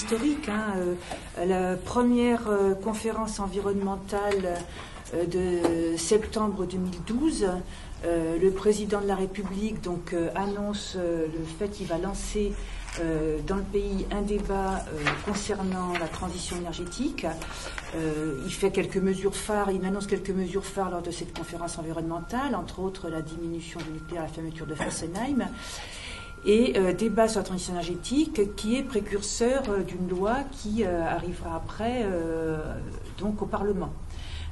historique. La première conférence environnementale de septembre 2012, le président de la République annonce le fait qu'il va lancer dans le pays un débat concernant la transition énergétique. Il fait quelques mesures phares, il annonce quelques mesures phares lors de cette conférence environnementale, entre autres la diminution du nucléaire, la fermeture de Fessenheim, et débat sur la transition énergétique qui est précurseur d'une loi qui arrivera après au Parlement.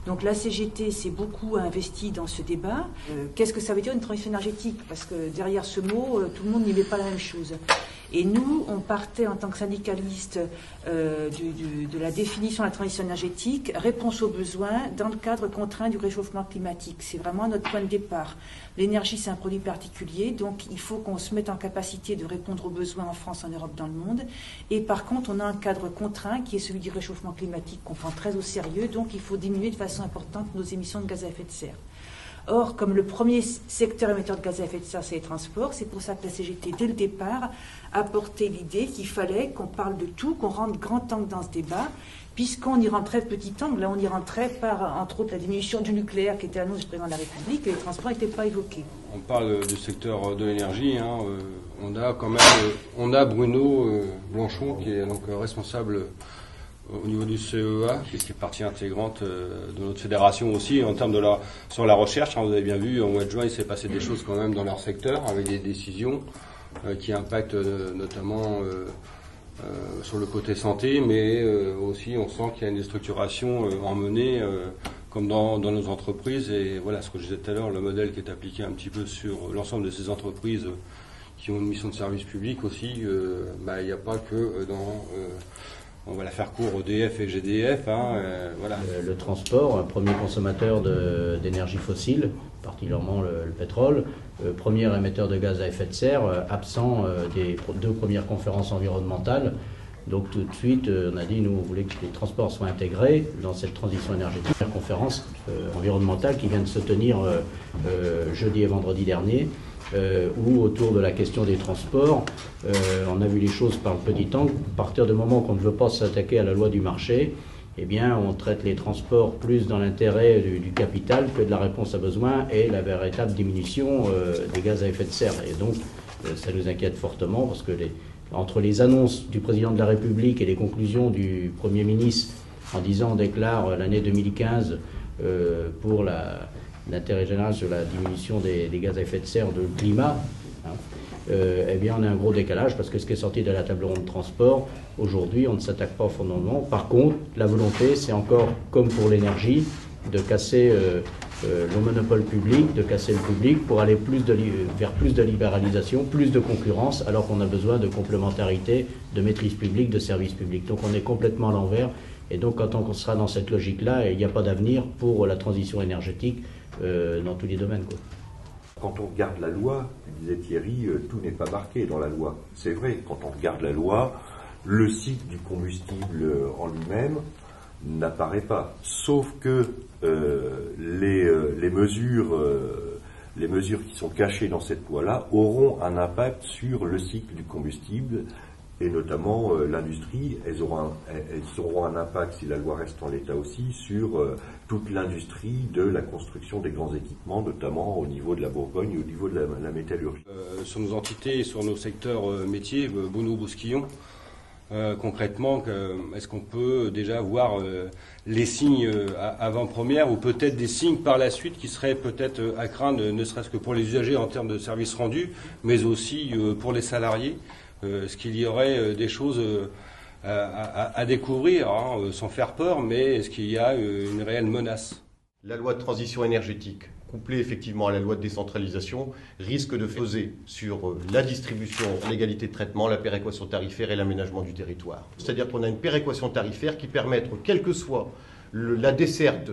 Donc la CGT s'est beaucoup investie dans ce débat. Qu'est-ce que ça veut dire une transition énergétique? Parce que derrière ce mot, tout le monde n'y met pas la même chose. Et nous, on partait en tant que syndicalistes de la définition de la transition énergétique, réponse aux besoins dans le cadre contraint du réchauffement climatique. C'est vraiment notre point de départ. L'énergie, c'est un produit particulier, donc il faut qu'on se mette en capacité de répondre aux besoins en France, en Europe, dans le monde. Et par contre, on a un cadre contraint qui est celui du réchauffement climatique qu'on prend très au sérieux, donc il faut diminuer de façon importante nos émissions de gaz à effet de serre. Or, comme le premier secteur émetteur de gaz à effet de serre, c'est les transports, c'est pour ça que la CGT, dès le départ, a porté l'idée qu'il fallait qu'on parle de tout, qu'on rentre grand angle dans ce débat, puisqu'on y rentrait petit angle. Là, on y rentrait par, entre autres, la diminution du nucléaire qui était annoncée du président de la République, et les transports n'étaient pas évoqués. On parle du secteur de l'énergie. On a Bruno Blanchon, qui est donc responsable au niveau du CEA, qui est partie intégrante de notre fédération aussi, en termes sur la recherche. Vous avez bien vu, au mois de juin, il s'est passé des choses quand même dans leur secteur, avec des décisions qui impactent notamment sur le côté santé, mais aussi on sent qu'il y a une déstructuration emmenée comme dans nos entreprises. Et voilà, ce que je disais tout à l'heure, le modèle qui est appliqué un petit peu sur l'ensemble de ces entreprises qui ont une mission de service public aussi, il n'y a pas que dans... on va la faire court, EDF et GDF. Voilà. Le transport, premier consommateur d'énergie fossile, particulièrement le pétrole, premier émetteur de gaz à effet de serre, absent des deux premières conférences environnementales. Donc tout de suite, on a dit, nous, on voulait que les transports soient intégrés dans cette transition énergétique. La conférence environnementale qui vient de se tenir jeudi et vendredi dernier, où autour de la question des transports, on a vu les choses par le petit angle. À partir du moment qu'on ne veut pas s'attaquer à la loi du marché, eh bien, on traite les transports plus dans l'intérêt du capital que de la réponse à besoin et la véritable diminution des gaz à effet de serre. Et donc, ça nous inquiète fortement parce que entre les annonces du président de la République et les conclusions du Premier ministre en disant on déclare l'année 2015 pour l'intérêt général sur la diminution des gaz à effet de serre, de climat, eh bien on a un gros décalage parce que ce qui est sorti de la table ronde de transport, aujourd'hui on ne s'attaque pas au fondement. Par contre, la volonté, c'est encore comme pour l'énergie, de casser le monopole public, de casser le public pour aller vers plus de libéralisation, plus de concurrence, alors qu'on a besoin de complémentarité, de maîtrise publique, de service public. Donc on est complètement à l'envers. Et donc quand on sera dans cette logique-là, il n'y a pas d'avenir pour la transition énergétique dans tous les domaines, quoi. Quand on regarde la loi, disait Thierry, tout n'est pas marqué dans la loi. C'est vrai, quand on regarde la loi, le cycle du combustible en lui-même n'apparaît pas. Sauf que les mesures qui sont cachées dans cette loi-là auront un impact sur le cycle du combustible, et notamment l'industrie. Elles auront un impact, si la loi reste en l'état aussi, sur toute l'industrie de la construction des grands équipements, notamment au niveau de la Bourgogne et au niveau de la métallurgie. Sur nos entités, sur nos secteurs métiers, Bruno Bousquillon, concrètement, est-ce qu'on peut déjà voir les signes avant-première ou peut-être des signes par la suite qui seraient peut-être à craindre, ne serait-ce que pour les usagers en termes de services rendus, mais aussi pour les salariés? Est-ce qu'il y aurait des choses à découvrir, sans faire peur, mais est-ce qu'il y a une réelle menace? La loi de transition énergétique, couplée effectivement à la loi de décentralisation, risque de peser sur la distribution, l'égalité de traitement, la péréquation tarifaire et l'aménagement du territoire. C'est-à-dire qu'on a une péréquation tarifaire qui permet, quelle que soit la desserte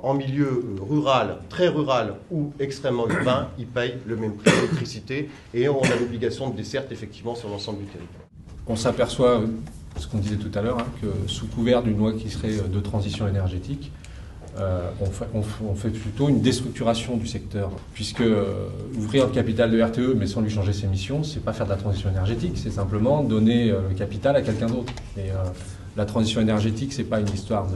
en milieu rural, très rural ou extrêmement urbain, ils payent le même prix d'électricité et on a l'obligation de desserte effectivement sur l'ensemble du territoire. On s'aperçoit, ce qu'on disait tout à l'heure, que sous couvert d'une loi qui serait de transition énergétique, on fait plutôt une déstructuration du secteur, puisque ouvrir le capital de RTE mais sans lui changer ses missions, c'est pas faire de la transition énergétique, c'est simplement donner le capital à quelqu'un d'autre. Et la transition énergétique, c'est pas une histoire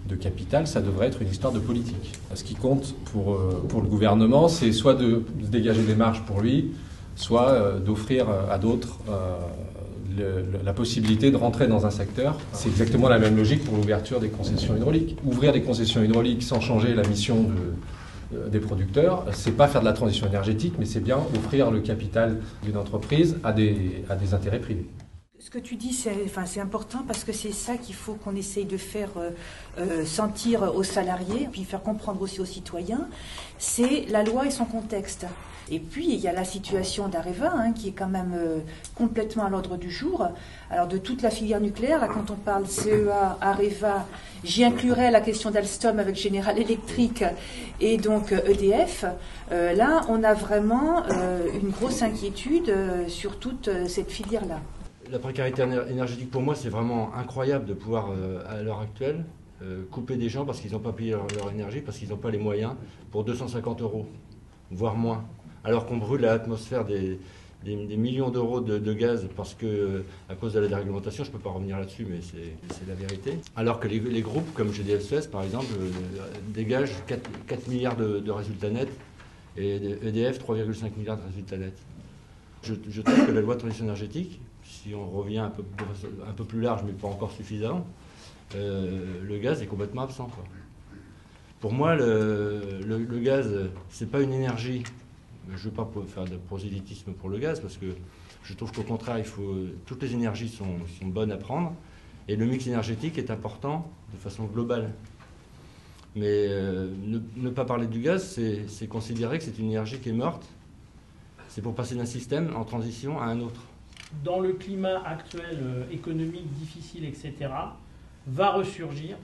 de capital, ça devrait être une histoire de politique. Ce qui compte pour le gouvernement, c'est soit de dégager des marges pour lui, soit d'offrir à d'autres la possibilité de rentrer dans un secteur. C'est exactement la même logique pour l'ouverture des concessions hydrauliques. Ouvrir des concessions hydrauliques sans changer la mission des producteurs, c'est pas faire de la transition énergétique, mais c'est bien offrir le capital d'une entreprise à des intérêts privés. Ce que tu dis, c'est important parce que c'est ça qu'il faut qu'on essaye de faire sentir aux salariés, puis faire comprendre aussi aux citoyens, c'est la loi et son contexte. Et puis, il y a la situation d'Areva, qui est quand même complètement à l'ordre du jour. Alors, de toute la filière nucléaire, là, quand on parle CEA, Areva, j'y inclurais la question d'Alstom avec General Electric et donc EDF. Là, on a vraiment une grosse inquiétude sur toute cette filière-là. La précarité énergétique, pour moi, c'est vraiment incroyable de pouvoir, à l'heure actuelle, couper des gens parce qu'ils n'ont pas payé leur énergie, parce qu'ils n'ont pas les moyens, pour 250 €, voire moins. Alors qu'on brûle à l'atmosphère des millions d'euros de gaz parce que, à cause de la déréglementation, je ne peux pas revenir là-dessus, mais c'est la vérité. Alors que les groupes comme GDF-Suez, par exemple, dégagent 4 milliards de résultats nets et EDF 3,5 milliards de résultats nets. Je trouve que la loi de transition énergétique, si on revient un peu plus large, mais pas encore suffisant, le gaz est complètement absent, quoi. Pour moi, le gaz, c'est pas une énergie. Je ne veux pas faire de prosélytisme pour le gaz, parce que je trouve qu'au contraire, toutes les énergies sont bonnes à prendre, et le mix énergétique est important de façon globale. Mais ne pas parler du gaz, c'est considérer que c'est une énergie qui est morte. C'est pour passer d'un système en transition à un autre. Dans le climat actuel économique difficile, etc., va ressurgir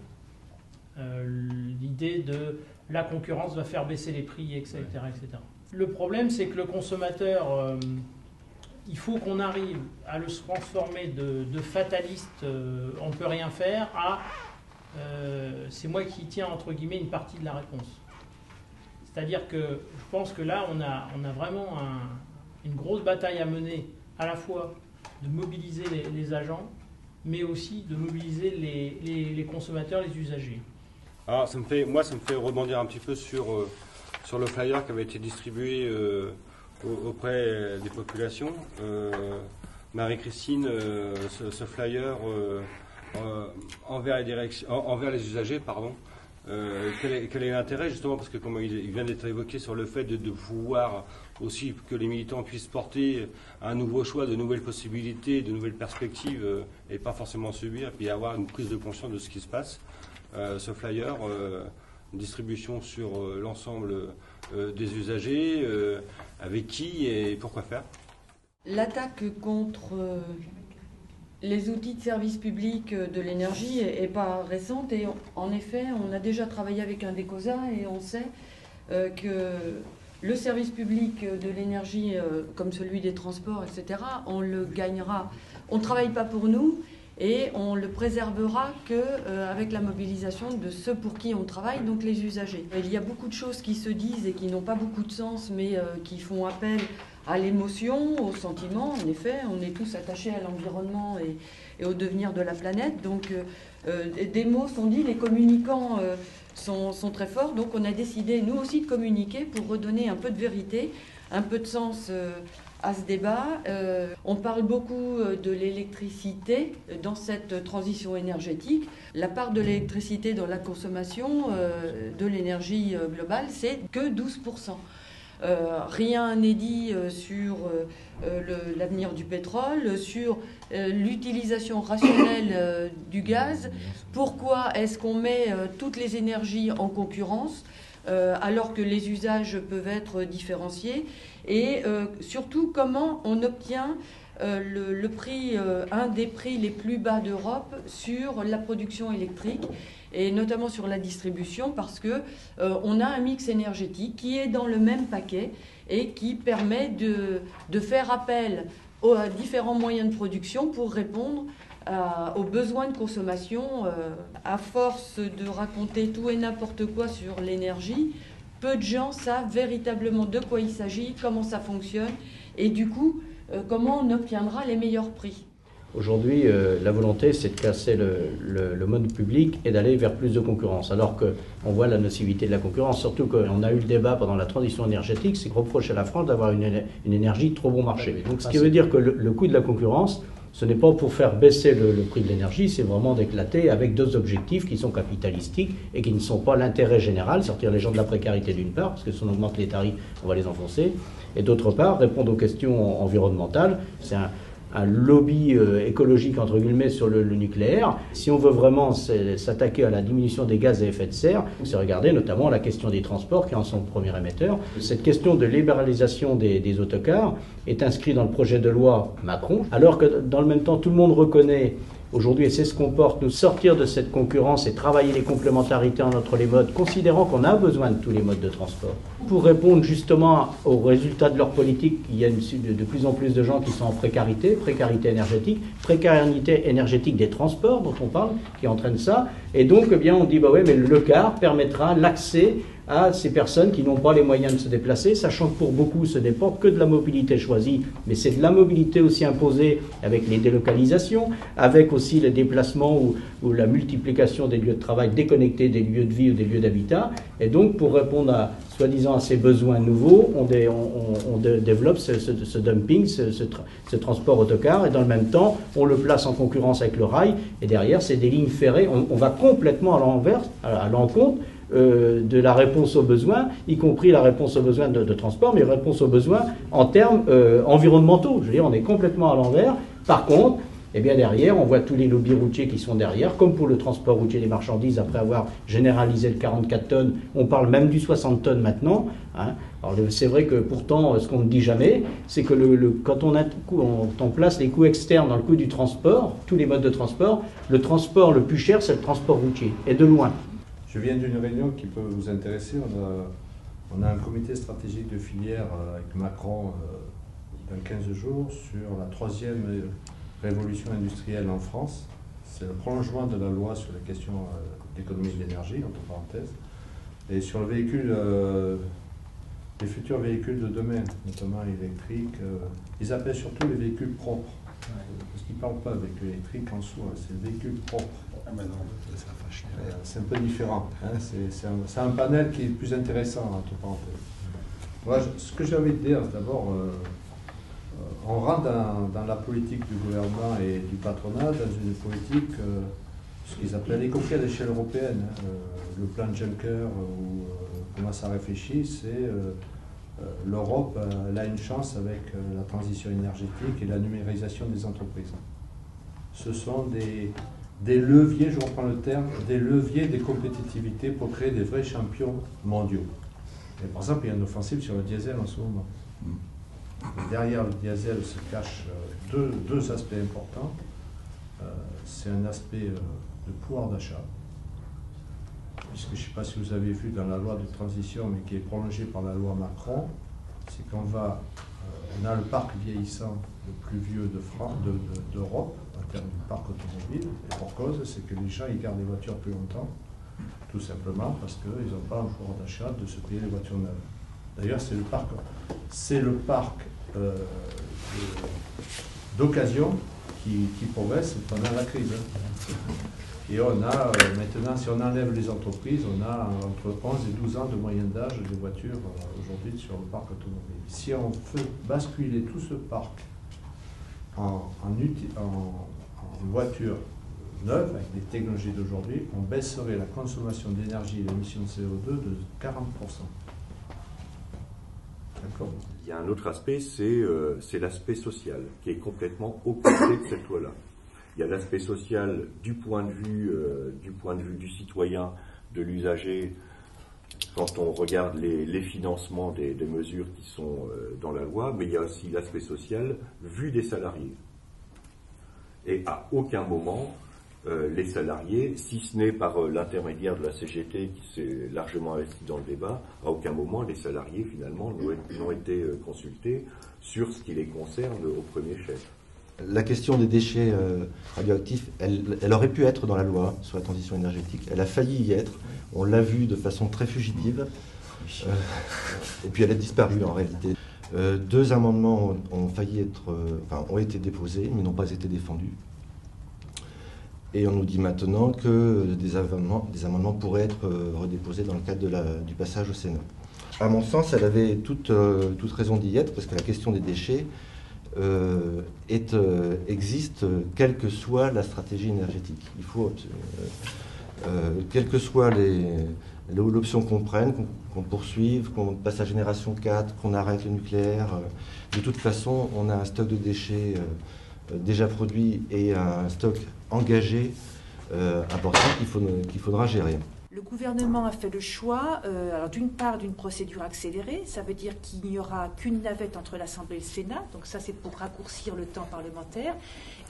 l'idée de la concurrence va faire baisser les prix, etc. etc. Le problème, c'est que le consommateur, il faut qu'on arrive à le transformer de fataliste, on ne peut rien faire, à c'est moi qui tiens, entre guillemets, une partie de la réponse. C'est-à-dire que je pense que là, on a vraiment une grosse bataille à mener, à la fois de mobiliser les agents, mais aussi de mobiliser les consommateurs, les usagers. Alors, ça me fait rebondir un petit peu sur le flyer qui avait été distribué auprès des populations. Marie-Christine, ce flyer envers les usagers, pardon. Quel est l'intérêt, justement, parce que comme il vient d'être évoqué sur le fait de pouvoir aussi que les militants puissent porter un nouveau choix, de nouvelles possibilités, de nouvelles perspectives, et pas forcément subir, et puis avoir une prise de conscience de ce qui se passe. Ce flyer, distribution sur l'ensemble des usagers, avec qui et pourquoi faire? L'attaque contre les outils de service public de l'énergie n'est pas récente et en effet, on a déjà travaillé avec un Decosa et on sait que le service public de l'énergie, comme celui des transports, etc., on le gagnera. On ne travaille pas pour nous et on le préservera qu'avec la mobilisation de ceux pour qui on travaille, donc les usagers. Il y a beaucoup de choses qui se disent et qui n'ont pas beaucoup de sens, mais qui font appel à l'émotion, au sentiment. En effet, on est tous attachés à l'environnement et au devenir de la planète. Donc, des mots sont dits, les communicants sont très forts. Donc, on a décidé, nous aussi, de communiquer pour redonner un peu de vérité, un peu de sens à ce débat. On parle beaucoup de l'électricité dans cette transition énergétique. La part de l'électricité dans la consommation de l'énergie globale, c'est que 12%. Rien n'est dit sur l'avenir du pétrole, sur l'utilisation rationnelle du gaz. Pourquoi est-ce qu'on met toutes les énergies en concurrence alors que les usages peuvent être différenciés? Et surtout, comment on obtient le prix, un des prix les plus bas d'Europe sur la production électrique et notamment sur la distribution, parce que on a un mix énergétique qui est dans le même paquet et qui permet de faire appel aux différents moyens de production pour répondre aux besoins de consommation. À force de raconter tout et n'importe quoi sur l'énergie, peu de gens savent véritablement de quoi il s'agit, comment ça fonctionne et du coup, comment on obtiendra les meilleurs prix. Aujourd'hui, la volonté, c'est de casser le mode public et d'aller vers plus de concurrence. Alors qu'on voit la nocivité de la concurrence, surtout qu'on a eu le débat pendant la transition énergétique, c'est qu'on reproche à la France d'avoir une énergie trop bon marché. Donc, ce qui veut dire que le coût de la concurrence, ce n'est pas pour faire baisser le prix de l'énergie, c'est vraiment d'éclater avec deux objectifs qui sont capitalistiques et qui ne sont pas l'intérêt général, sortir les gens de la précarité d'une part, parce que si on augmente les tarifs, on va les enfoncer, et d'autre part, répondre aux questions environnementales. C'est un lobby écologique, entre guillemets, sur le nucléaire. Si on veut vraiment s'attaquer à la diminution des gaz à effet de serre, c'est regarder notamment la question des transports, qui en sont le premier émetteur. Cette question de libéralisation des autocars est inscrite dans le projet de loi Macron, alors que dans le même temps, tout le monde reconnaît aujourd'hui, et c'est ce qu'on porte, nous sortir de cette concurrence et travailler les complémentarités entre les modes, considérant qu'on a besoin de tous les modes de transport. Pour répondre justement aux résultats de leur politique, il y a de plus en plus de gens qui sont en précarité énergétique des transports dont on parle, qui entraîne ça. Et donc, eh bien, on dit, bah ouais, mais le car permettra l'accès à ces personnes qui n'ont pas les moyens de se déplacer, sachant que pour beaucoup, ce n'est pas que de la mobilité choisie, mais c'est de la mobilité aussi imposée avec les délocalisations, avec aussi les déplacements ou la multiplication des lieux de travail déconnectés des lieux de vie ou des lieux d'habitat. Et donc, pour répondre soi-disant à ces besoins nouveaux, on développe ce dumping, ce transport autocar, et dans le même temps, on le place en concurrence avec le rail, et derrière, c'est des lignes ferrées. On va complètement à l'encontre de la réponse aux besoins, y compris la réponse aux besoins de transport, mais réponse aux besoins en termes environnementaux. Je veux dire, on est complètement à l'envers. Par contre, eh bien derrière, on voit tous les lobbies routiers qui sont derrière, comme pour le transport routier des marchandises, après avoir généralisé le 44 tonnes, on parle même du 60 tonnes maintenant. Hein. Alors c'est vrai que pourtant, ce qu'on ne dit jamais, c'est que quand on place les coûts externes dans le coût du transport, tous les modes de transport, le transport le plus cher, c'est le transport routier, et de loin. Je viens d'une réunion qui peut vous intéresser. On a un comité stratégique de filière avec Macron dans 15 jours sur la 3e révolution industrielle en France. C'est le prolongement de la loi sur les questions d'économie de l'énergie, entre parenthèses, et sur le véhicule, les futurs véhicules de demain, notamment électriques. Ils appellent surtout les véhicules propres, parce qu'ils ne parlent pas de véhicule électrique en soi, c'est le véhicule propre. Ah ben non, ça fâche. C'est un peu différent. Hein. C'est un panel qui est plus intéressant, entre parenthèses. Moi, ce que j'ai envie de dire, d'abord, on rentre dans la politique du gouvernement et du patronat, dans une politique, ce qu'ils appellent, y compris à l'échelle européenne, le plan Juncker, où commence à réfléchir, c'est l'Europe, elle a une chance avec la transition énergétique et la numérisation des entreprises. Ce sont des leviers, je reprends le terme, des leviers de compétitivité pour créer des vrais champions mondiaux. Et par exemple, il y a une offensive sur le diesel en ce moment. Et derrière le diesel se cachent deux aspects importants. C'est un aspect de pouvoir d'achat, puisque je ne sais pas si vous avez vu dans la loi de transition, mais qui est prolongée par la loi Macron, c'est qu'on on a le parc vieillissant le plus vieux d'Europe, en termes du parc automobile, et pour cause, c'est que les gens ils gardent les voitures plus longtemps, tout simplement parce qu'ils n'ont pas un pouvoir d'achat de se payer les voitures neuves. D'ailleurs, c'est le parc d'occasion qui progresse pendant la crise. Et on a maintenant, si on enlève les entreprises, on a entre 11 et 12 ans de moyenne d'âge des voitures aujourd'hui sur le parc automobile. Si on fait basculer tout ce parc en voitures neuves, avec les technologies d'aujourd'hui, on baisserait la consommation d'énergie et l'émission de CO2 de 40%. D'accord. Il y a un autre aspect, c'est l'aspect social, qui est complètement opposé de cette loi-là. Il y a l'aspect social du point de vue du citoyen, de l'usager, quand on regarde les financements des mesures qui sont dans la loi, mais il y a aussi l'aspect social vu des salariés. Et à aucun moment, les salariés, si ce n'est par l'intermédiaire de la CGT qui s'est largement investi dans le débat, à aucun moment les salariés finalement n'ont été consultés sur ce qui les concerne au premier chef. La question des déchets radioactifs, elle aurait pu être dans la loi sur la transition énergétique. Elle a failli y être. On l'a vu de façon très fugitive. Et puis elle a disparu en réalité. 2 amendements ont été déposés, mais n'ont pas été défendus. Et on nous dit maintenant que des amendements pourraient être redéposés dans le cadre du passage au Sénat. À mon sens, elle avait toute raison d'y être, parce que la question des déchets existe quelle que soit la stratégie énergétique. Il faut, quelle que soit l'option qu'on prenne, qu'on poursuive, qu'on passe à génération 4, qu'on arrête le nucléaire, de toute façon, on a un stock de déchets déjà produit et un stock engagé important qu'il faudra gérer. Le gouvernement a fait le choix, alors d'une part, d'une procédure accélérée, ça veut dire qu'il n'y aura qu'une navette entre l'Assemblée et le Sénat, donc ça c'est pour raccourcir le temps parlementaire,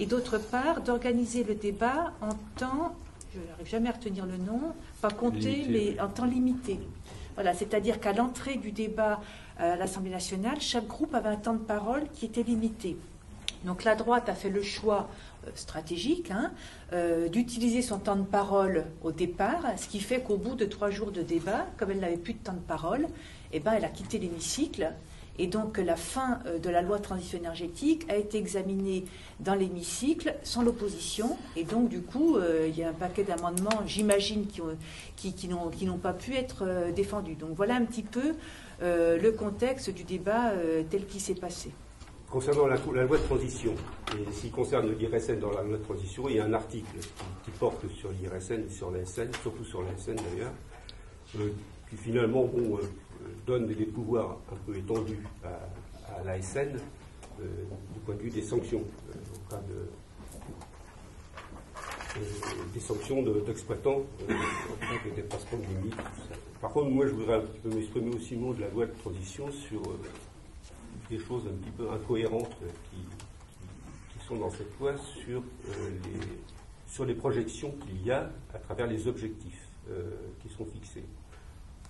et d'autre part, d'organiser le débat en temps, je n'arrive jamais à retenir le nom, pas compté, mais en temps limité. Voilà, c'est-à-dire qu'à l'entrée du débat à l'Assemblée nationale, chaque groupe avait un temps de parole qui était limité. Donc la droite a fait le choix stratégique d'utiliser son temps de parole au départ, ce qui fait qu'au bout de 3 jours de débat, comme elle n'avait plus de temps de parole, elle a quitté l'hémicycle. Et donc la fin de la loi de transition énergétique a été examinée dans l'hémicycle sans l'opposition. Et donc du coup, il y a un paquet d'amendements, j'imagine, qui n'ont pas pu être défendus. Donc voilà un petit peu le contexte du débat tel qu'il s'est passé. Concernant la loi de transition, et ce qui concerne l'IRSN dans la loi de transition, il y a un article qui porte sur l'IRSN et sur l'ASN, surtout sur l'ASN d'ailleurs, qui finalement donne des pouvoirs un peu étendus à l'ASN du point de vue des sanctions, au cas des sanctions d'exploitants au cas de dépassement de limites. Par contre, moi je voudrais un petit peu m'exprimer aussi au nom de la loi de transition sur des choses un petit peu incohérentes qui sont dans cette loi sur les projections qu'il y a à travers les objectifs qui sont fixés.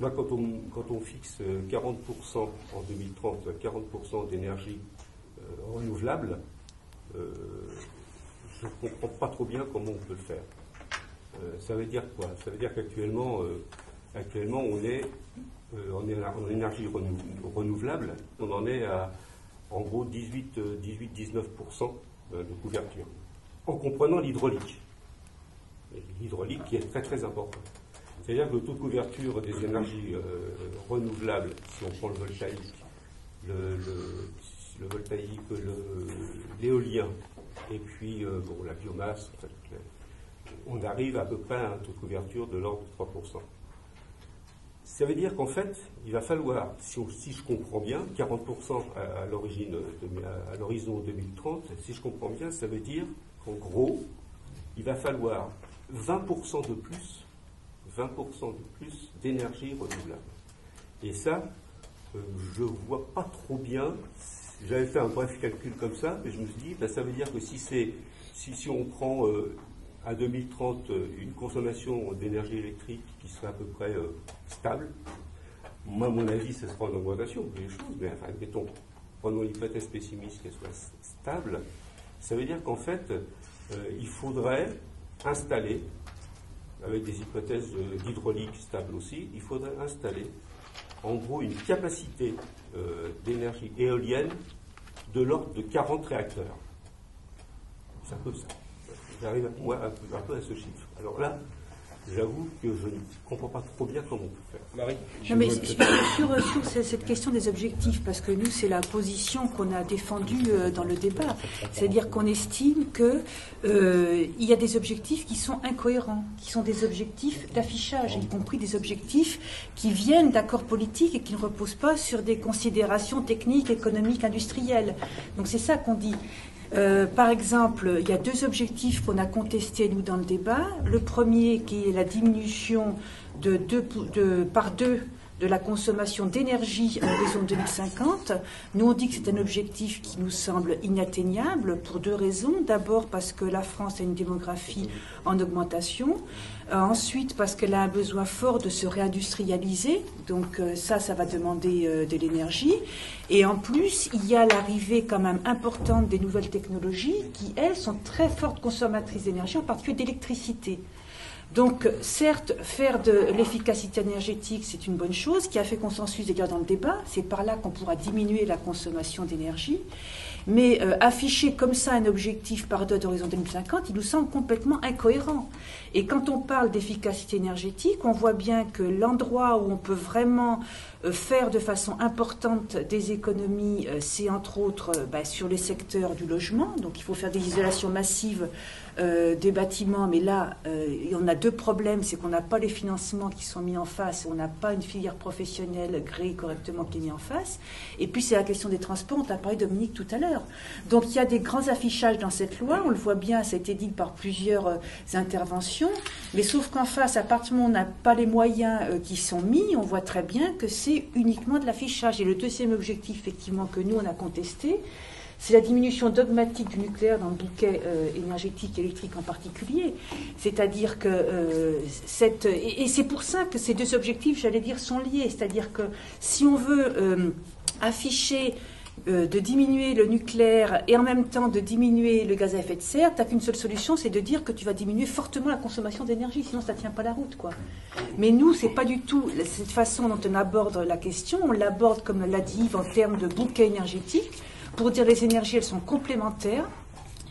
Moi, quand on fixe 40% en 2030, 40% d'énergie renouvelable, je ne comprends pas trop bien comment on peut le faire. Ça veut dire quoi? Ça veut dire qu'actuellement, on est en énergie renouvelable, on en est à en gros 18-19% de couverture, en comprenant l'hydraulique. L'hydraulique qui est très très important. C'est-à-dire que le taux de couverture des énergies renouvelables, si on prend le voltaïque, l'éolien et puis la biomasse, en fait, on arrive à peu près à un taux de couverture de l'ordre de 3%. Ça veut dire qu'en fait, il va falloir, si je comprends bien, 40% à l'horizon 2030, si je comprends bien, ça veut dire qu'en gros, il va falloir 20% de plus d'énergie renouvelable. Et ça, je ne vois pas trop bien. J'avais fait un bref calcul comme ça, mais je me suis dit, ça veut dire que si on prend à 2030 une consommation d'énergie électrique qui serait à peu près stable, moi, à mon avis, ce sera en augmentation des choses, mais enfin, admettons, prenons l'hypothèse pessimiste qu'elle soit stable, ça veut dire qu'en fait, il faudrait installer, avec des hypothèses d'hydraulique stable aussi, il faudrait installer en gros une capacité d'énergie éolienne de l'ordre de 40 réacteurs. C'est un peu ça. J'arrive moi un peu à ce chiffre. Alors là, j'avoue que je ne comprends pas trop bien comment on peut faire. Marie, non, mais sur cette question des objectifs, parce que nous, c'est la position qu'on a défendue dans le débat. C'est-à-dire qu'on estime qu'il y a des objectifs qui sont incohérents, qui sont des objectifs d'affichage, y compris des objectifs qui viennent d'accords politiques et qui ne reposent pas sur des considérations techniques, économiques, industrielles. Donc c'est ça qu'on dit. Par exemple, il y a 2 objectifs qu'on a contestés, nous, dans le débat. Le premier, qui est la diminution par 2 de la consommation d'énergie à l'horizon 2050. Nous, on dit que c'est un objectif qui nous semble inatteignable pour deux raisons. D'abord parce que la France a une démographie en augmentation. Ensuite parce qu'elle a un besoin fort de se réindustrialiser. Donc ça va demander de l'énergie. Et en plus, il y a l'arrivée quand même importante des nouvelles technologies qui, elles, sont très fortes consommatrices d'énergie, en particulier d'électricité. Donc, certes, faire de l'efficacité énergétique, c'est une bonne chose, qui a fait consensus d'ailleurs dans le débat. C'est par là qu'on pourra diminuer la consommation d'énergie. Mais afficher comme ça un objectif par d'horizon 2050, il nous semble complètement incohérent. Et quand on parle d'efficacité énergétique, on voit bien que l'endroit où on peut vraiment faire de façon importante des économies, c'est entre autres sur les secteurs du logement. Donc il faut faire des isolations massives des bâtiments, mais là, on a deux problèmes, c'est qu'on n'a pas les financements qui sont mis en face, on n'a pas une filière professionnelle gréée correctement qui est mise en face, et puis c'est la question des transports, on a parlé Dominique tout à l'heure. Donc il y a des grands affichages dans cette loi, on le voit bien, ça a été dit par plusieurs interventions, mais sauf qu'en face, à partir du moment où on n'a pas les moyens qui sont mis, on voit très bien que c'est uniquement de l'affichage. Et le deuxième objectif, effectivement, que nous, on a contesté, c'est la diminution dogmatique du nucléaire dans le bouquet énergétique, électrique en particulier. C'est-à-dire que et c'est pour ça que ces deux objectifs, j'allais dire, sont liés. C'est-à-dire que si on veut afficher de diminuer le nucléaire et en même temps de diminuer le gaz à effet de serre, tu n'as qu'une seule solution, c'est de dire que tu vas diminuer fortement la consommation d'énergie, sinon ça ne tient pas la route, quoi. Mais nous, c'est pas du tout cette façon dont on aborde la question. On l'aborde, comme l'a dit Yves, en termes de bouquet énergétique. Pour dire les énergies, elles sont complémentaires.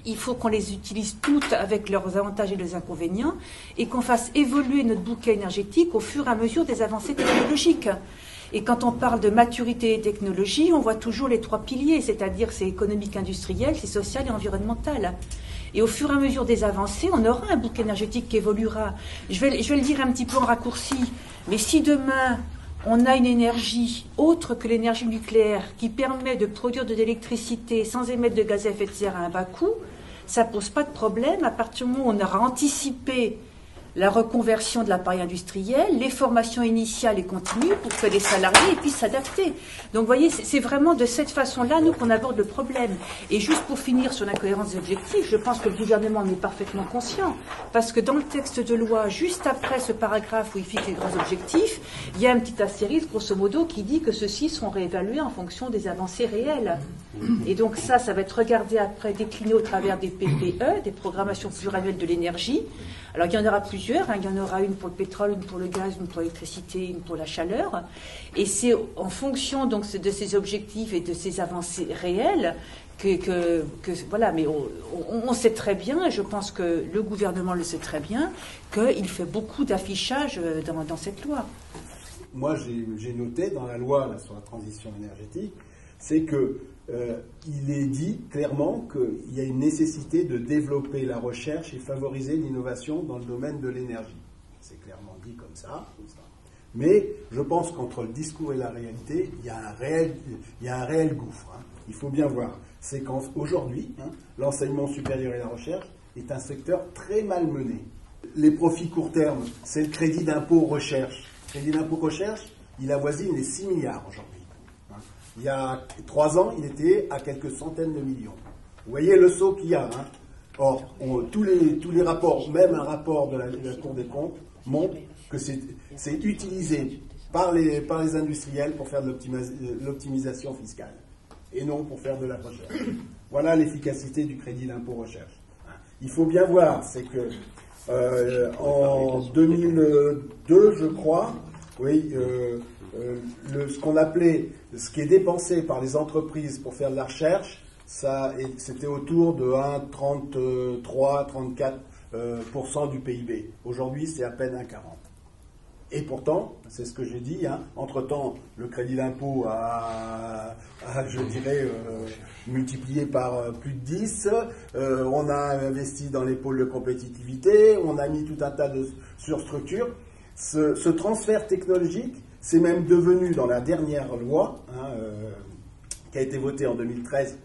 Il faut qu'on les utilise toutes avec leurs avantages et leurs inconvénients et qu'on fasse évoluer notre bouquet énergétique au fur et à mesure des avancées technologiques. Et quand on parle de maturité et technologie, on voit toujours les trois piliers, c'est-à-dire c'est économique, industriel, c'est social et environnemental. Et au fur et à mesure des avancées, on aura un bouquet énergétique qui évoluera. Je vais le dire un petit peu en raccourci, mais si demain on a une énergie autre que l'énergie nucléaire qui permet de produire de l'électricité sans émettre de gaz à effet de serre à un bas coût, ça ne pose pas de problème à partir du moment où on aura anticipé la reconversion de l'appareil industriel, les formations initiales et continues pour que les salariés puissent s'adapter. Donc vous voyez, c'est vraiment de cette façon-là, nous, qu'on aborde le problème. Et juste pour finir sur l'incohérence des objectifs, je pense que le gouvernement en est parfaitement conscient, parce que dans le texte de loi, juste après ce paragraphe où il fixe les grands objectifs, il y a un petit astérisque, grosso modo, qui dit que ceux-ci seront réévalués en fonction des avancées réelles. Et donc ça va être regardé après, décliné au travers des PPE, des programmations pluriannuelles de l'énergie. Alors il y en aura plusieurs, il y en aura une pour le pétrole, une pour le gaz, une pour l'électricité, une pour la chaleur. Et c'est en fonction donc de ces objectifs et de ces avancées réelles que voilà, mais on sait très bien, et je pense que le gouvernement le sait très bien, qu'il fait beaucoup d'affichage dans cette loi. Moi j'ai noté dans la loi là, sur la transition énergétique, c'est que il est dit clairement qu'il y a une nécessité de développer la recherche et favoriser l'innovation dans le domaine de l'énergie. C'est clairement dit comme ça. Mais je pense qu'entre le discours et la réalité, il y a un réel gouffre. Hein. Il faut bien voir. C'est qu'aujourd'hui, l'enseignement supérieur et la recherche est un secteur très mal mené. Les profits court terme, c'est le crédit d'impôt recherche. Le crédit d'impôt recherche, il avoisine les 6 milliards aujourd'hui. Il y a 3 ans, il était à quelques centaines de millions. Vous voyez le saut qu'il y a. Hein. Or, tous les rapports, même un rapport de la Cour des comptes, montre que c'est utilisé par les industriels pour faire de l'optimisation fiscale et non pour faire de la recherche. Voilà l'efficacité du crédit d'impôt recherche. Il faut bien voir, c'est que en 2002, je crois, oui, ce qu'on appelait, ce qui est dépensé par les entreprises pour faire de la recherche, c'était autour de 33-34% du PIB. Aujourd'hui, c'est à peine 1,40%. Et pourtant, c'est ce que j'ai dit, hein, entre-temps, le crédit d'impôt a je dirais, multiplié par plus de 10. On a investi dans les pôles de compétitivité, on a mis tout un tas de surstructures. Ce transfert technologique, c'est même devenu, dans la dernière loi, hein, qui a été votée en 2013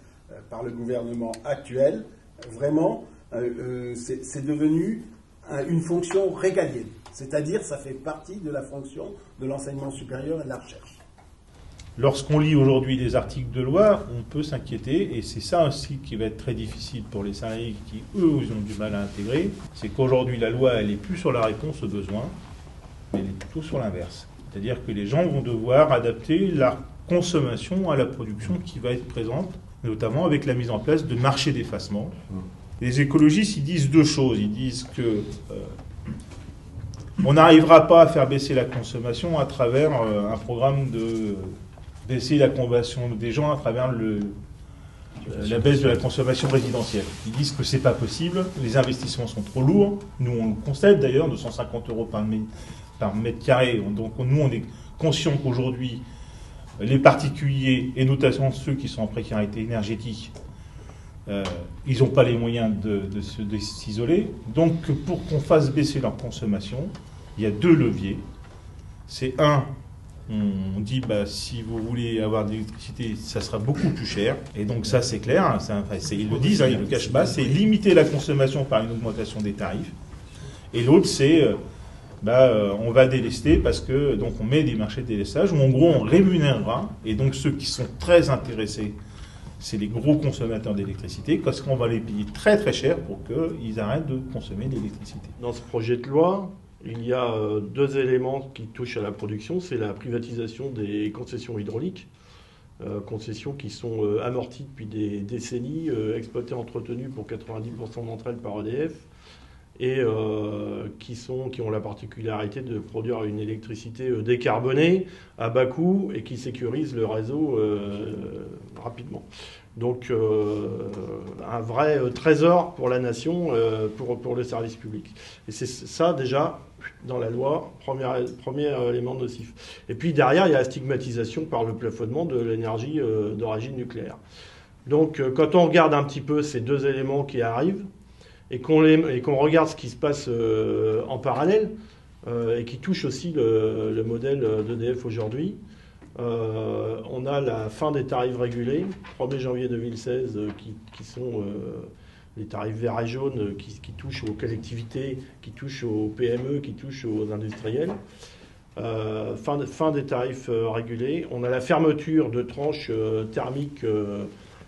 par le gouvernement actuel, vraiment, c'est devenu une fonction régalienne. C'est-à-dire, ça fait partie de la fonction de l'enseignement supérieur et de la recherche. Lorsqu'on lit aujourd'hui des articles de loi, on peut s'inquiéter, et c'est ça aussi qui va être très difficile pour les salariés qui, eux, ils ont du mal à intégrer, c'est qu'aujourd'hui la loi, elle n'est plus sur la réponse aux besoins, mais elle est plutôt sur l'inverse. C'est-à-dire que les gens vont devoir adapter la consommation à la production qui va être présente, notamment avec la mise en place de marchés d'effacement. Les écologistes, ils disent deux choses. Ils disent que on n'arrivera pas à faire baisser la consommation à travers un programme de baisser la consommation des gens à travers la baisse de la consommation résidentielle. Ils disent que c'est pas possible, les investissements sont trop lourds. Nous, on le constate d'ailleurs, 250 € par mètre carré. Donc nous, on est conscient qu'aujourd'hui, les particuliers, et notamment ceux qui sont en précarité énergétique, ils n'ont pas les moyens de s'isoler. Donc pour qu'on fasse baisser leur consommation, il y a deux leviers. C'est un, on dit si vous voulez avoir de l'électricité, ça sera beaucoup plus cher. Et donc ça c'est clair, hein, ils le disent, ils ne le cachent pas, c'est limiter la consommation par une augmentation des tarifs. Et l'autre c'est on va délester parce que donc on met des marchés de délestage où en gros on rémunérera, et donc ceux qui sont très intéressés, c'est les gros consommateurs d'électricité, parce qu'on va les payer très très cher pour qu'ils arrêtent de consommer de l'électricité. Dans ce projet de loi, il y a deux éléments qui touchent à la production. C'est la privatisation des concessions hydrauliques, concessions qui sont amorties depuis des décennies, exploitées, entretenues pour 90% d'entre elles par EDF, et qui ont la particularité de produire une électricité décarbonée, à bas coût, et qui sécurise le réseau rapidement. Donc un vrai trésor pour la nation, pour le service public. Et c'est ça déjà, dans la loi, premier élément nocif. Et puis derrière, il y a la stigmatisation par le plafonnement de l'énergie d'origine nucléaire. Donc quand on regarde un petit peu ces deux éléments qui arrivent, et qu'on regarde ce qui se passe en parallèle, et qui touche aussi le modèle d'EDF aujourd'hui, on a la fin des tarifs régulés, 1er janvier 2016, qui sont les tarifs verts et jaunes, qui touchent aux collectivités, qui touchent aux PME, qui touchent aux industriels. Fin des tarifs régulés. On a la fermeture de tranches thermiques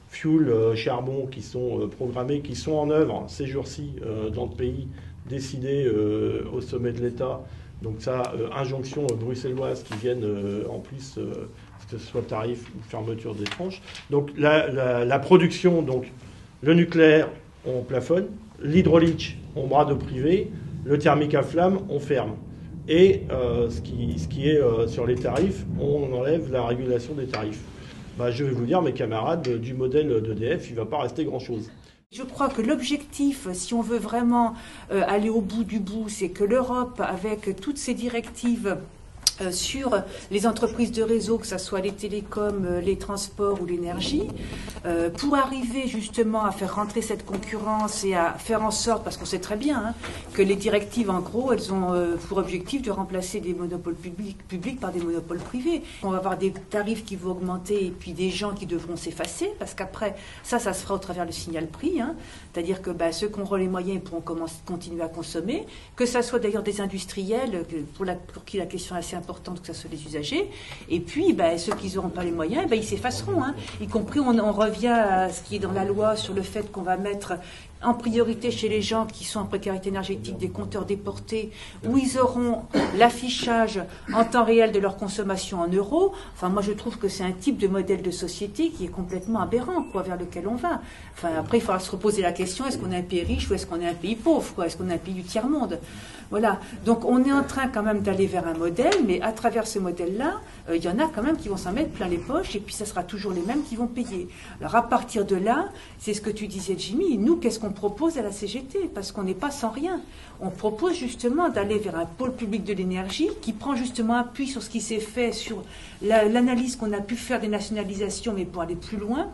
fuel, charbon, qui sont programmées, qui sont en œuvre ces jours-ci dans le pays, décidées au sommet de l'État. Donc ça, injonction bruxelloise qui viennent en plus, que ce soit tarif ou fermeture des tranches. Donc la production, donc le nucléaire, on plafonne, l'hydraulique, on brade au privé, le thermique à flamme, on ferme. Et ce qui est sur les tarifs, on enlève la régulation des tarifs. Je vais vous dire, mes camarades, du modèle d'EDF, il ne va pas rester grand-chose. Je crois que l'objectif, si on veut vraiment aller au bout du bout, c'est que l'Europe, avec toutes ses directives sur les entreprises de réseau, que ce soit les télécoms, les transports ou l'énergie, pour arriver justement à faire rentrer cette concurrence et à faire en sorte, parce qu'on sait très bien que les directives, en gros, elles ont pour objectif de remplacer des monopoles publics par des monopoles privés. On va avoir des tarifs qui vont augmenter et puis des gens qui devront s'effacer, parce qu'après, ça se fera au travers du signal prix, c'est-à-dire que ceux qui auront les moyens pourront continuer à consommer, que ça soit d'ailleurs des industriels, pour qui la question est assez importante, que ce soit les usagers, et puis ceux qui n'auront pas les moyens, ils s'effaceront, y compris on revient à ce qui est dans la loi sur le fait qu'on va mettre en priorité chez les gens qui sont en précarité énergétique des compteurs déportés, où ils auront l'affichage en temps réel de leur consommation en euros. Enfin, moi je trouve que c'est un type de modèle de société qui est complètement aberrant, vers lequel on va. Enfin, après il faudra se reposer la question, est-ce qu'on est un pays riche ou est-ce qu'on est un pays pauvre, est-ce qu'on est un pays du tiers-monde? Voilà, donc on est en train quand même d'aller vers un modèle, mais à travers ce modèle-là, il y en a quand même qui vont s'en mettre plein les poches, et puis ça sera toujours les mêmes qui vont payer. Alors à partir de là, c'est ce que tu disais Jimmy, nous qu'est-ce qu'on propose à la CGT? Parce qu'on n'est pas sans rien. On propose justement d'aller vers un pôle public de l'énergie qui prend justement appui sur ce qui s'est fait, sur l'analyse qu'on a pu faire des nationalisations, mais pour aller plus loin,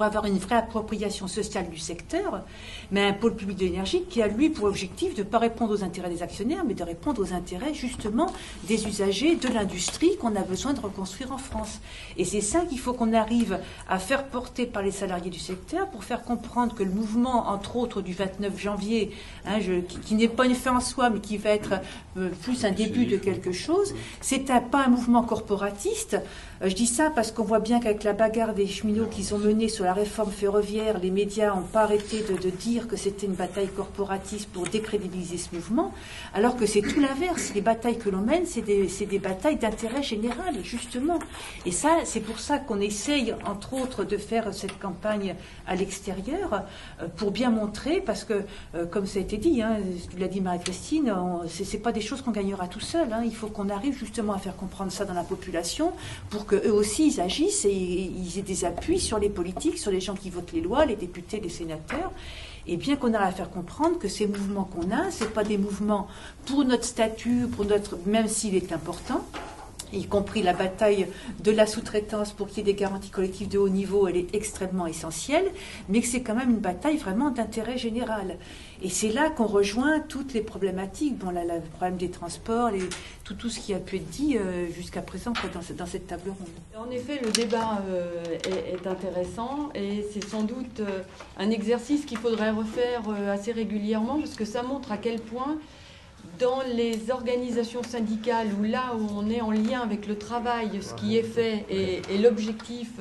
pour avoir une vraie appropriation sociale du secteur, mais un pôle public de l'énergie qui a, lui, pour objectif de ne pas répondre aux intérêts des actionnaires, mais de répondre aux intérêts, justement, des usagers, de l'industrie qu'on a besoin de reconstruire en France. Et c'est ça qu'il faut qu'on arrive à faire porter par les salariés du secteur pour faire comprendre que le mouvement, entre autres, du 29 janvier, qui n'est pas une fin en soi, mais qui va être plus un début de quelque chose, c'est pas un mouvement corporatiste. Je dis ça parce qu'on voit bien qu'avec la bagarre des cheminots qu'ils ont menée sur la réforme ferroviaire, les médias n'ont pas arrêté de dire que c'était une bataille corporatiste pour décrédibiliser ce mouvement, alors que c'est tout l'inverse. Les batailles que l'on mène, c'est des batailles d'intérêt général, justement. Et ça, c'est pour ça qu'on essaye, entre autres, de faire cette campagne à l'extérieur, pour bien montrer, parce que, comme ça a été dit, l'a dit Marie-Christine, c'est pas des choses qu'on gagnera tout seul. Il faut qu'on arrive justement à faire comprendre ça dans la population, pour qu'eux aussi ils agissent et ils aient des appuis sur les politiques, sur les gens qui votent les lois, les députés, les sénateurs. Et bien qu'on arrive à faire comprendre que ces mouvements qu'on a, c'est pas des mouvements pour notre statut, même s'il est important, y compris la bataille de la sous-traitance pour qu'il y ait des garanties collectives de haut niveau, elle est extrêmement essentielle, mais que c'est quand même une bataille vraiment d'intérêt général. Et c'est là qu'on rejoint toutes les problématiques, le problème des transports, tout ce qui a pu être dit jusqu'à présent dans cette table ronde. En effet, le débat est intéressant et c'est sans doute un exercice qu'il faudrait refaire assez régulièrement parce que ça montre à quel point dans les organisations syndicales ou là où on est en lien avec le travail, ce qui est fait et l'objectif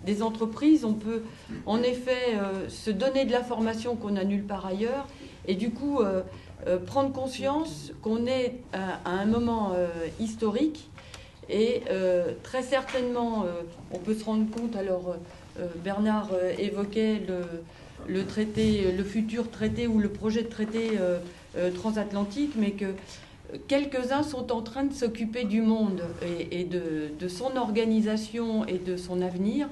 des entreprises, on peut en effet se donner de l'information qu'on n'a nulle part ailleurs et du coup prendre conscience qu'on est à un moment historique et très certainement on peut se rendre compte, alors Bernard évoquait le futur traité ou le projet de traité transatlantique, mais que quelques-uns sont en train de s'occuper du monde et de son organisation et de son avenir,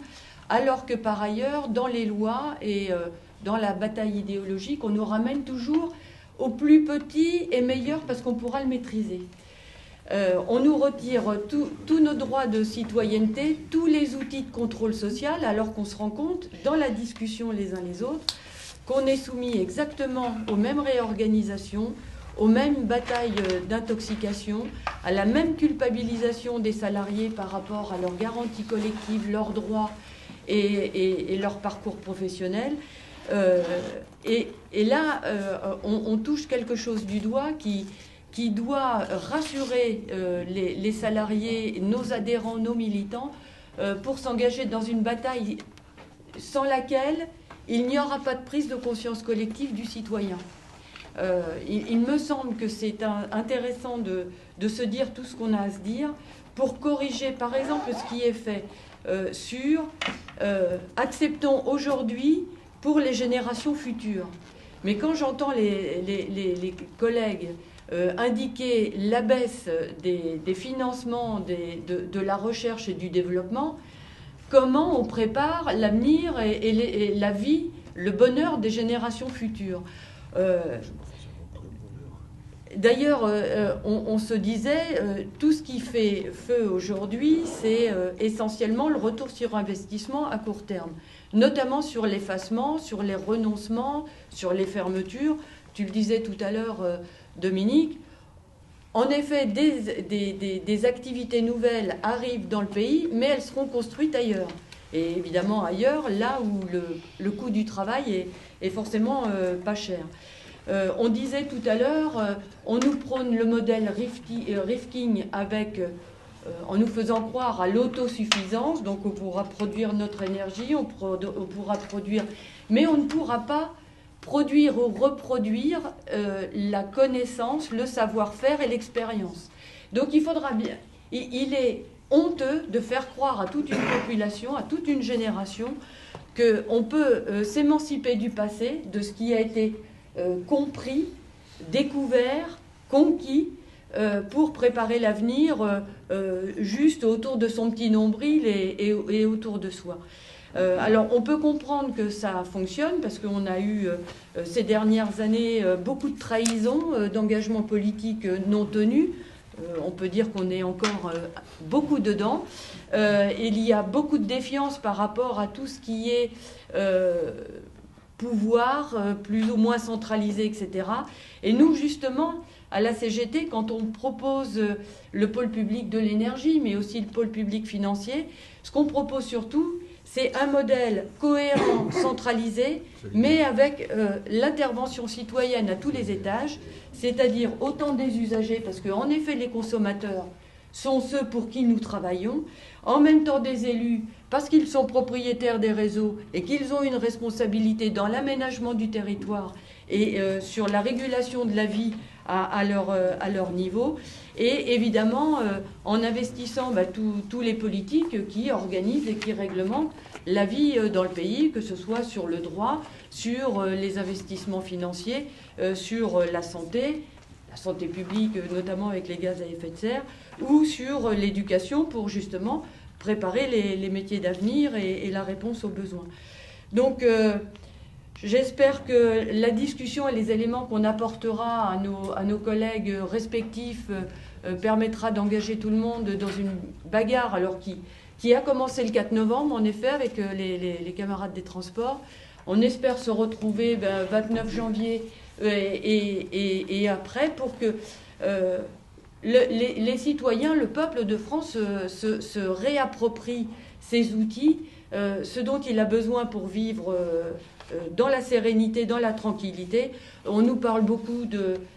alors que par ailleurs, dans les lois et dans la bataille idéologique, on nous ramène toujours au plus petit et meilleur parce qu'on pourra le maîtriser. On nous retire tous nos droits de citoyenneté, tous les outils de contrôle social, alors qu'on se rend compte, dans la discussion les uns les autres, qu'on est soumis exactement aux mêmes réorganisations, aux mêmes batailles d'intoxication, à la même culpabilisation des salariés par rapport à leurs garanties collectives, leurs droits et leur parcours professionnel. Et là, on touche quelque chose du doigt qui doit rassurer les salariés, nos adhérents, nos militants, pour s'engager dans une bataille sans laquelle il n'y aura pas de prise de conscience collective du citoyen. Il me semble que c'est intéressant de se dire tout ce qu'on a à se dire pour corriger, par exemple, ce qui est fait sur acceptons aujourd'hui pour les générations futures. Mais quand j'entends les collègues indiquer la baisse des financements de la recherche et du développement, comment on prépare l'avenir et la vie, le bonheur des générations futures. D'ailleurs, on se disait, tout ce qui fait feu aujourd'hui, c'est essentiellement le retour sur investissement à court terme, notamment sur l'effacement, sur les renoncements, sur les fermetures. Tu le disais tout à l'heure, Dominique. En effet, des activités nouvelles arrivent dans le pays, mais elles seront construites ailleurs. Et évidemment ailleurs, là où le coût du travail est forcément pas cher. On disait tout à l'heure, on nous prône le modèle Rifkin avec, en nous faisant croire à l'autosuffisance, donc on pourra produire notre énergie, on pourra produire, mais on ne pourra pas produire ou reproduire la connaissance, le savoir-faire et l'expérience. Donc il faudra bien... Il est honteux de faire croire à toute une population, à toute une génération, qu'on peut s'émanciper du passé, de ce qui a été compris, découvert, conquis, pour préparer l'avenir juste autour de son petit nombril et autour de soi. Alors on peut comprendre que ça fonctionne parce qu'on a eu ces dernières années beaucoup de trahisons, d'engagements politiques non tenus, on peut dire qu'on est encore beaucoup dedans. Il y a beaucoup de défiance par rapport à tout ce qui est pouvoir, plus ou moins centralisé, etc. Et nous, justement, à la CGT, quand on propose le pôle public de l'énergie, mais aussi le pôle public financier, ce qu'on propose surtout, c'est un modèle cohérent, centralisé, mais avec l'intervention citoyenne à tous les étages, c'est-à-dire autant des usagers, parce qu'en effet, les consommateurs sont ceux pour qui nous travaillons, en même temps des élus, parce qu'ils sont propriétaires des réseaux et qu'ils ont une responsabilité dans l'aménagement du territoire et sur la régulation de la vie à leur niveau, et évidemment en investissant tous les politiques qui organisent et qui réglementent la vie dans le pays, que ce soit sur le droit, sur les investissements financiers, sur la santé publique, notamment avec les gaz à effet de serre, ou sur l'éducation pour justement préparer les métiers d'avenir et la réponse aux besoins. Donc j'espère que la discussion et les éléments qu'on apportera à nos collègues respectifs permettra d'engager tout le monde dans une bagarre, alors qui a commencé le 4 novembre, en effet, avec les camarades des transports. On espère se retrouver 29 janvier et après pour que les citoyens, le peuple de France se réapproprie ces outils, ce dont il a besoin pour vivre dans la sérénité, dans la tranquillité. On nous parle beaucoup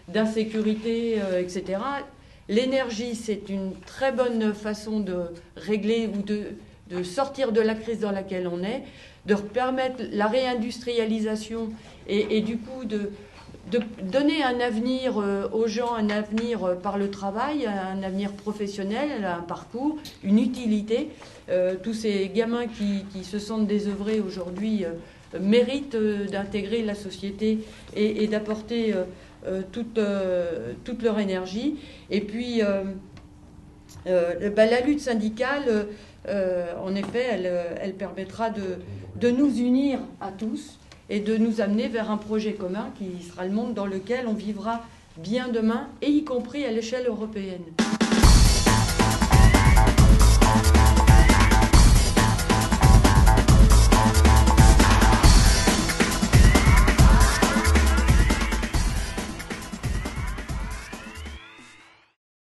d'insécurité, etc. L'énergie, c'est une très bonne façon de régler ou de sortir de la crise dans laquelle on est, de permettre la réindustrialisation et du coup de donner un avenir aux gens, un avenir par le travail, un avenir professionnel, un parcours, une utilité. Tous ces gamins qui se sentent désœuvrés aujourd'hui méritent d'intégrer la société et d'apporter toute leur énergie. Et puis, la lutte syndicale, en effet, elle permettra de nous unir à tous et de nous amener vers un projet commun qui sera le monde dans lequel on vivra bien demain, et y compris à l'échelle européenne.